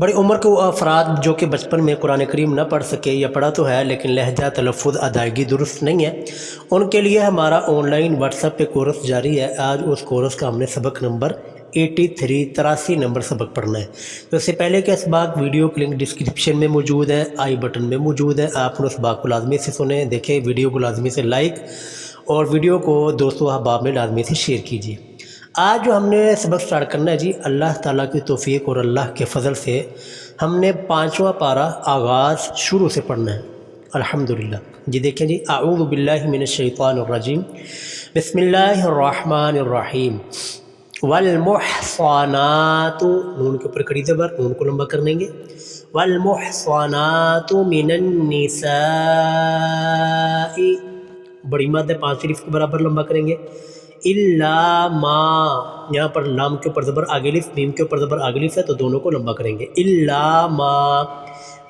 बड़ी उम्र के वो अफराद जो कि बचपन में कुरान करीम न पढ़ सके या पढ़ा तो है लेकिन लहजा तलफ़ुज़ अदायगी दुरुस्त नहीं है, उनके लिए हमारा ऑनलाइन व्हाट्सएप पे कोर्स जारी है। आज उस कोर्स का हमने सबक नंबर 83 नंबर सबक पढ़ना है। तो इससे पहले के इसबाक वीडियो की लिंक डिस्क्रिप्शन में मौजूद है, आई बटन में मौजूद है। आप उस बाक को लाजमी से सुने, देखें, वीडियो को लाजमी से लाइक और वीडियो को दोस्तों अहबाब में लाजमी से शेयर कीजिए। आज जो हमने सबक स्टार्ट करना है जी, अल्लाह ताला की तौफीक और अल्लाह के फ़ज़ल से हमने 5वां पारा आगाज़ शुरू से पढ़ना है। अल्हम्दुलिल्लाह जी। देखें जी, अऊज़ु बिल्लाहि मिनश शैतानिर रजीम, बिस्मिल्लाहिर रहमानिर रहीम। वल मुहसनातु, नून के ऊपर कड़ी ज़बर, नून को लंबा कर लेंगे। वल मुहसनातु मिनन निसाई, बड़ी मद है 5 अलिफ के बराबर लंबा करेंगे। इल्ला मा, यहाँ पर लाम के ऊपर ज़बर आगे लिफ, मीम के ऊपर ज़बर आगे लिफ है तो दोनों को लंबा करेंगे। इल्ला मा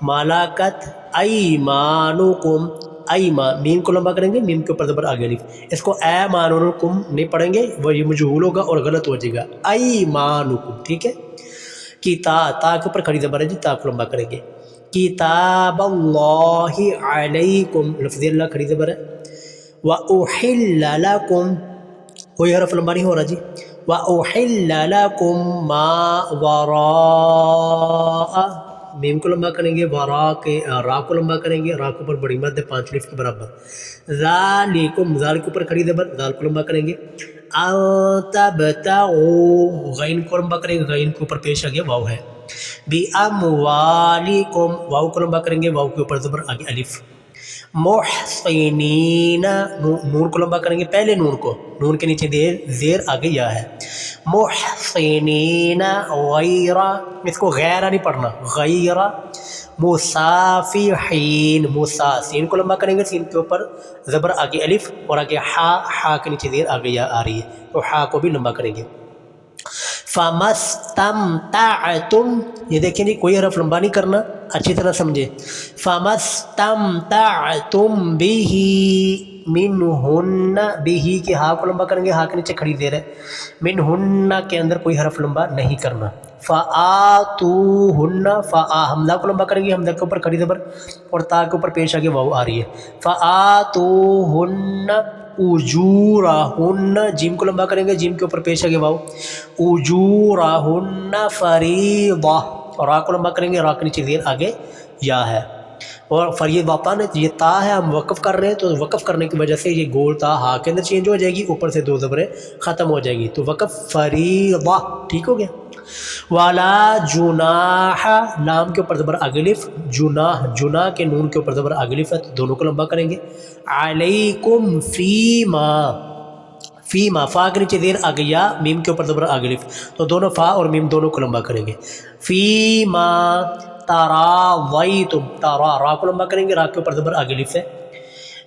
मालाकत अयमानुकुम, अयमा मीम को लंबा करेंगे, मीम के ऊपर ज़बर आगे लिफ। इसको ऐमानुकुम नहीं पढ़ेंगे, वो ये मजहूल होगा और गलत हो जाएगा। अयमानुकुम, ठीक है। की ता के ऊपर खड़ी ज़बर है जी, ता को लंबा करेंगे। किताबल्लाहि अलैकुम, लफ्ज़ अल्लाह खड़ी ज़बर है। व उहिल्ल लकुम, कोई हरफ लंबा नहीं हो रहा जी। व उहिल्ल लकुम मा वरा, मीम को लंबा करेंगे, वरा के रा को लंबा करेंगे, रा के ऊपर बड़ी मद है 5 अलिफ के बराबर। ज़ालिकुम, ज़ाल के ऊपर खड़ी ज़बर, ज़ाल को लंबा करेंगे। तबतगू, गैन को लंबा करेंगे, गैन के ऊपर पेश आगे वाव है। बि अमवालिकुम, वाव को लंबा करेंगे, वाव के ऊपर ज़बर आगे अलिफ। मुहसिनीना, नून को लंबा करेंगे, पहले नून को, नून के नीचे ज़ेर आगे या है। मुहसिनीना गैरा, इसको गैरा नहीं पढ़ना, गैरा। मुसाफिहीन, मुसा, सीन को लंबा करेंगे, सीन के ऊपर ज़बर आगे अलिफ और आगे हा के नीचे ज़ेर आगे या आ रही है तो हा को भी लंबा करेंगे। फमस्तमतअतुम, ये देखें जी, कोई हरफ लंबा नहीं करना, अच्छी तरह समझे। फमस्तमतअतुम बिही मिनहुन्ना, बिही के हा को लंबा करेंगे, हा के नीचे खड़ी ज़ेर है। मिनहुन्ना के अंदर कोई हरफ लंबा नहीं करना। फ़आतूहुन्ना, फ़आ हमज़ा को लंबा करेंगे, हमज़ा के ऊपर खड़ी ज़बर और ता के ऊपर पेश आगे वाव आ रही है। फ़आतूहुन्ना उजूरहुन्ना, जीम को लंबा करेंगे, जीम के ऊपर पेश आगे वाव। उजूरहुन्ना फरीदा, और रा को लंबा करेंगे, रा के नीचे ज़ेर आगे या है। और फरीदातन, ये ता है, हम वक़फ़ कर रहे हैं तो वक़फ़ करने की वजह से ये गोल ता हा के अंदर चेंज हो जाएगी, ऊपर से 2 ज़बरें ख़त्म हो जाएगी तो वक़फ़ फरीदा, ठीक हो गया। वाला जुनाह, लाम के ऊपर ज़बर आगे लिफ, जुनाह, जुनाह के नून के ऊपर ज़बर आगे लिफ है तो दोनों को लंबा करेंगे। अलैकुम फ़ीमा, फ़ीमा, फ़ा के नीचे ज़ेर आगे या, मीम के ऊपर ज़बर आगे लिफ तो दोनों फ़ा और मीम दोनों को लंबा करेंगे। फ़ीमा तरावैतुम, तारा, रा को लंबा करेंगे, रा के ऊपर ज़बर आगे लिफ है।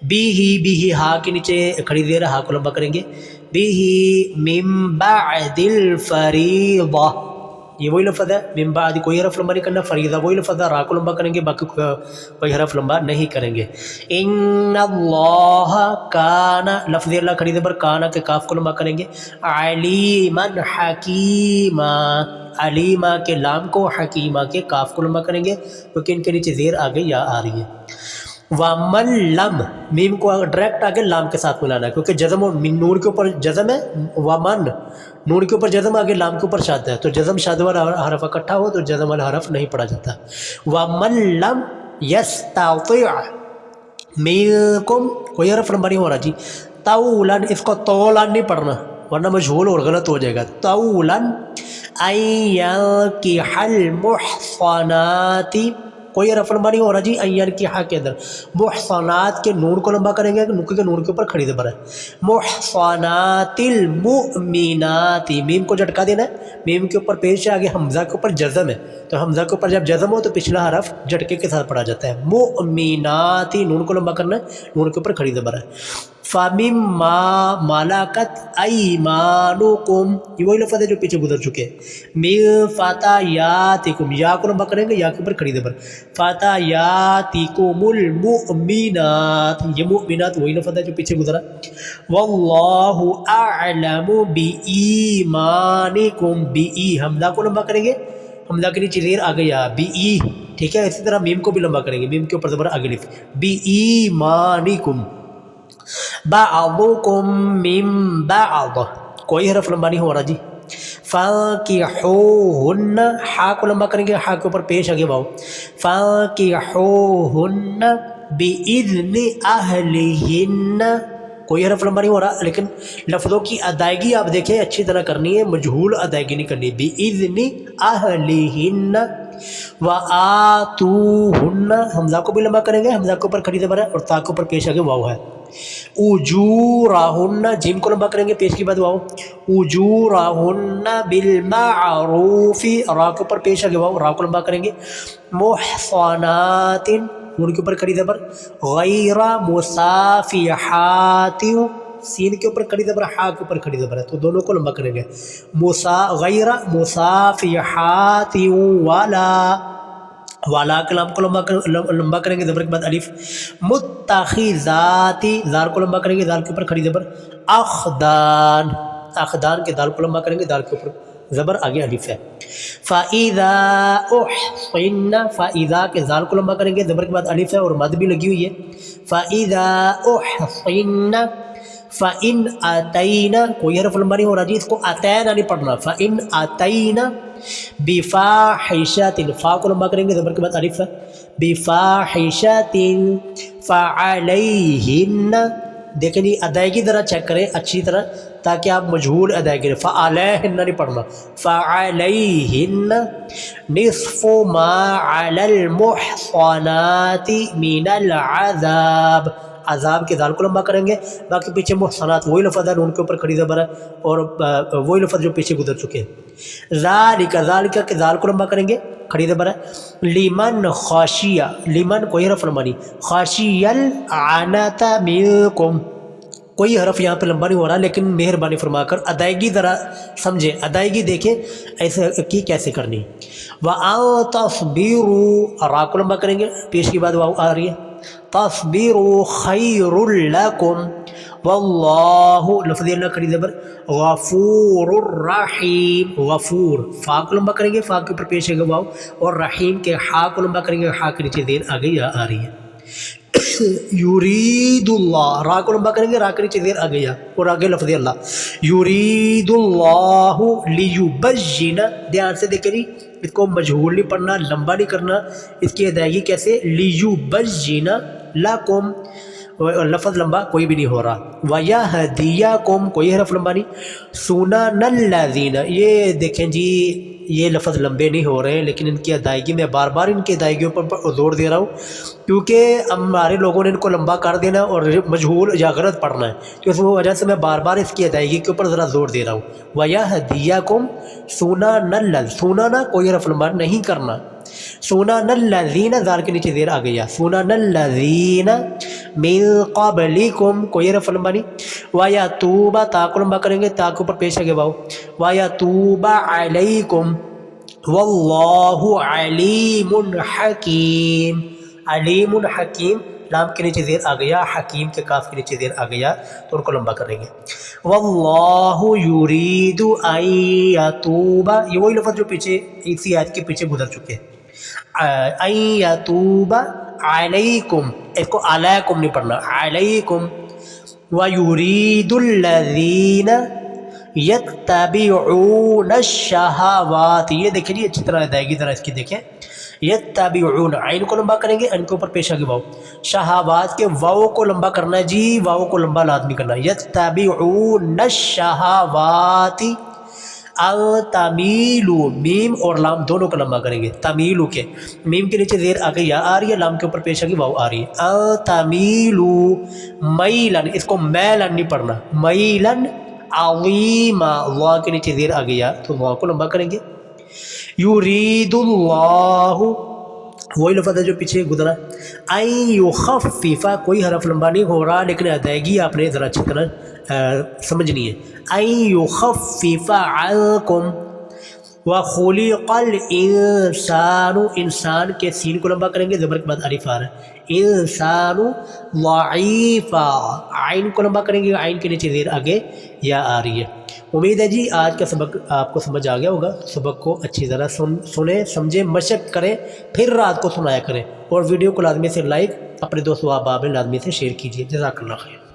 बिही हा के नीचे खड़ी ज़ेर, हा को लंबा करेंगे। बिही मिन बअदिल फरीदा, ये वही लफ्ज़ है, मिन बाद, कोई हरफ लंबा नहीं करना। फरीदा वही लफ्ज़ है, रा को लंबा करेंगे, बाकी कोई हरफ लंबा नहीं करेंगे। इन्नल्लाह काना, लफ्ज़ अल्लाह खड़ी ज़बर, काना के काफ को लंबा करेंगे। अलीमन हकीमा, अलीमा के लाम को, हकीमा के काफ को लंबा करेंगे क्योंकि इनके नीचे ज़ेर आगे या आ रही है। वमन लम, मीम को डायरेक्ट आगे लाम के साथ मिलाना है क्योंकि जज़म नून के ऊपर जज़म है। वमन, नून के ऊपर जज़म, आगे लाम के ऊपर शाद है तो जज़म शाद वाला हरफ इकट्ठा हो तो जज़म वाला हरफ नहीं पढ़ा जाता। वमन लम यस्तति मिनकुम, कोई हरफ लंबा नहीं हो रहा जी। तौलन, इसको तौलन नहीं पढ़ना वरना मजहूल और गलत हो जाएगा। तौलन अय्यंकिहल मुहसनाती, कोई हरफ लंबा नहीं हो रहा जी। अय्यन की हा के अंदर मुहसनात के नून को लंबा करेंगे, नुक्के के नून के ऊपर खड़ी ज़बर है। मुहसनातिल मुमिनाती, मीम को झटका देना है, मीम के ऊपर पेश है, आगे हमज़ा के ऊपर जज़म है तो हमज़ा के ऊपर जब जज़म हो तो पिछला हरफ झटके के साथ पढ़ा जाता है। मुमिनाती, नून को लंबा करना है, नून के ऊपर खड़ी ज़बर है। फ़मिम्मा मलकत अयमानुकुम, ये वही लफ्ज़ है जो पीछे गुजर चुके हैं। मिन फ़तायातिकुम, या को लंबा करेंगे, या के ऊपर खड़ी ज़बर। फ़तायातिकुमुल मुमिनात, ये मुमिनात वही लफ्ज़ है जो पीछे गुजरा। वल्लाहु अअलमु बिईमानिकुम, बी हमज़ा को लंबा करेंगे, حمزہ کے نیچے زیر آ گیا بی ای، ٹھیک ہے. اسی طرح میم کو بھی لمبا کریں گے، میم کے اوپر زبر آگے لکھ بی ایمانکم. بعضکم من بعض، کوئی حرف لمبا نہیں ہو رہا جی. فانکحوہن، ہا کو لمبا کریں گے، ہا کے اوپر پیش آگے واؤ. فانکحوہن بإذن اہلہن، کوئی حرف لمبا نہیں ہو رہا، لیکن لفظوں کی ادائیگی آپ دیکھیں اچھی طرح کرنی ہے، مجہول ادائیگی نہیں کرنی. بإذن اہلہن. وآتوہن، حمزہ کو بھی لمبا کریں گے، حمزہ کے اوپر کھڑی زبر ہے اور تا کے اوپر پیش آگے واؤ ہے. اجورہن، جیم کو لمبا کریں گے، پیش کے بعد واؤ. اجورہن بالمعروف، را کے اوپر پیش آگے واؤ، را کو لمبا کریں گے. محصنات، نون کے اوپر کھڑی زبر. غیر مسافحات، سین کے اوپر کھڑی زبر، ہا کے اوپر کھڑی زبر ہے، تو دونوں کو لمبا کریں گے. غیر مسافحات والا کلام کو لمبا کریں گے، زبر کے بعد الف. متخذات، زال کو لمبا کریں گے، زال کے اوپر کھڑی زبر. اخدان، اخدان کے دال کو لمبا کریں گے، دال کے اوپر زبر آگے الف ہے. فَإِذَا أُحْصِنَّ، فَإِذَا کے زال کو لمبا کریں گے، زبر کے بعد الف ہے اور مد بھی لگی ہوئی ہے. فَإِذَا أُحْصِنَّ فَإِنْ أَتَيْنَ، کوئی حرف لمبا نہیں ہو رہا جی، اس کو أَتَيْنَ نہیں پڑھنا. فَإِنْ أَتَيْنَ بِفَاحِشَةٍ، فا کو لمبا کریں گے، زبر کے بعد الف ہے. بِفَاحِشَةٍ فَعَلَيْهِنَّ، دیکھیں جی ادائیگی ذرا چیک کریں اچھی طرح تاکہ آپ مجہول ادائیگی. فَعَلَيْهِنَّ نہیں پڑھنا، فَعَلَيْهِنَّ نِصْفُ مَا عَلَى الْمُحْصَنَاتِ مِنَ الْعَذَابِ، عذاب کے دال کو لمبا کریں گے، باقی پیچھے محصنات وہی لفظ ہے، ان کے اوپر کھڑی زبر ہے اور وہی لفظ جو پیچھے گزر چکے ہیں. ذالک، ذالک کے دال کو لمبا کریں گے، کھڑی زبر ہے. لمن خاشیہ، لمن کوئی حرف لمبا نہیں. خاشی العنت منکم، کوئی حرف یہاں پہ لمبا نہیں ہو رہا، لیکن مہربانی فرما کر ادائیگی ذرا سمجھیں، ادائیگی دیکھیں ایسے کی کیسے کرنی. وَأَن تَصْبِرُوا، را کو لمبا کریں گے، پیش کے بعد واؤ آ رہی ہے. تَصْبِرُوا خَيْرٌ لَكُمْ، واللہ لفظ اللہ کھڑی زبر. غفور الرحیم، غفور فا کو لمبا کریں گے، فا کے اوپر پیش ہے واؤ، اور رحیم کے ہا کو لمبا کریں گے، ہا کے نیچے زیر آ گئی آ رہی ہے. یرید اللہ، را کو لمبا کریں گے، را کے نیچے زیر آ گیا اور آگے لفظ اللہ. یرید اللہ لیبین، دھیان سے دیکھیں جی اس کو مجہول نہیں پڑھنا، لمبا نہیں کرنا، اس کی ادائیگی کیسے. لیبین لکم، لفظ لمبا کوئی بھی نہیں ہو رہا. وَيَهْدِيَكُمْ، کوئی حرف لمبا نہیں. سُنَنَ الَّذِينَ، یہ دیکھیں جی یہ لفظ لمبے نہیں ہو رہے ہیں، لیکن ان کی ادائیگی میں بار بار ان کی ادائیگیوں پر زور دے رہا ہوں کیونکہ ہمارے لوگوں نے ان کو لمبا کر دینا اور مجہول یا غلط پڑھنا ہے، تو اس وجہ سے میں بار بار اس کی ادائیگی کے اوپر ذرا زور دے رہا ہوں. وَيَهْدِيَكُمْ سُنَنَ الَّذِينَ، سُنَنَ کوئی حرف لمبا نہیں کرنا. سُنَنَ الَّذِينَ، زال کے نیچے زیر آ گیا. سُنَنَ الَّذِينَ مِن قَبْلِكُمْ، کوئی حرف لمبا نہیں. وَيَتُوبَ، تا کو لمبا کریں گے، تا کے اوپر پیش آگے واؤ. وَيَتُوبَ عَلَيْكُمْ وَاللَّهُ عَلِيمٌ حَكِيمٌ، علیم حکیم، لام کے نیچے زیر آ گیا، حکیم کے کاف کے نیچے زیر آ گیا، تو ان کو لمبا کریں گے. واللہ یرید ان یتوب، یہ وہی لفظ جو پیچھے اسی آیت کے پیچھے گزر چکے ہیں. ان یتوب علیکم، اس کو علیکم نہیں پڑھنا، علیکم. وَيُرِيدُ الَّذِينَ يَتَّبِعُونَ الشَّهَوَاتِ، یہ دیکھیں جی اچھی طرح ادائیگی ذرا اس کی دیکھیں. یتبعون، عین کو لمبا کریں گے، ان کے اوپر پیش آگے واؤ. شہوات کے واؤ کو لمبا کرنا ہے جی، واؤ کو لمبا لازمی کرنا ہے. یتبعون الشہوات. ان تمیلو، میم اور لام دونوں کو لمبا کریں گے. تمیلو کے میم کے نیچے زیر آگے یا آ رہی ہے، لام کے اوپر پیش آگے واؤ آ رہی ہے. ان تمیلو میلن، اس کو میلن نہیں پڑھنا، میلن عظیما، وا کے نیچے زیر آ گیا تو وا کو لمبا کریں گے. یرید اللہ، وہی لفظ ہے جو پیچھے گزرا. ان یخفف، کوئی حرف لمبا نہیں ہو رہا، لیکن ادائیگی آپ نے ذرا اچھی طرح سمجھنی ہے. ان یخفف عنکم وخلق الانسان، انسان کے سین کو لمبا کریں گے، زبر کے بعد الف آ رہا ہے. انسان ضعیفا، عین کو لمبا کریں گے، عین کے نیچے زیر آگے یا آ رہی ہے. امید ہے جی آج کا سبق آپ کو سمجھ آ گیا ہوگا. سبق کو اچھی طرح سنیں سمجھیں مشق کریں پھر رات کو سنایا کریں, اور ویڈیو کو لازمی سے لائک اپنے دوست و احباب میں لازمی سے شیئر کیجیے. جزاک اللہ خیر.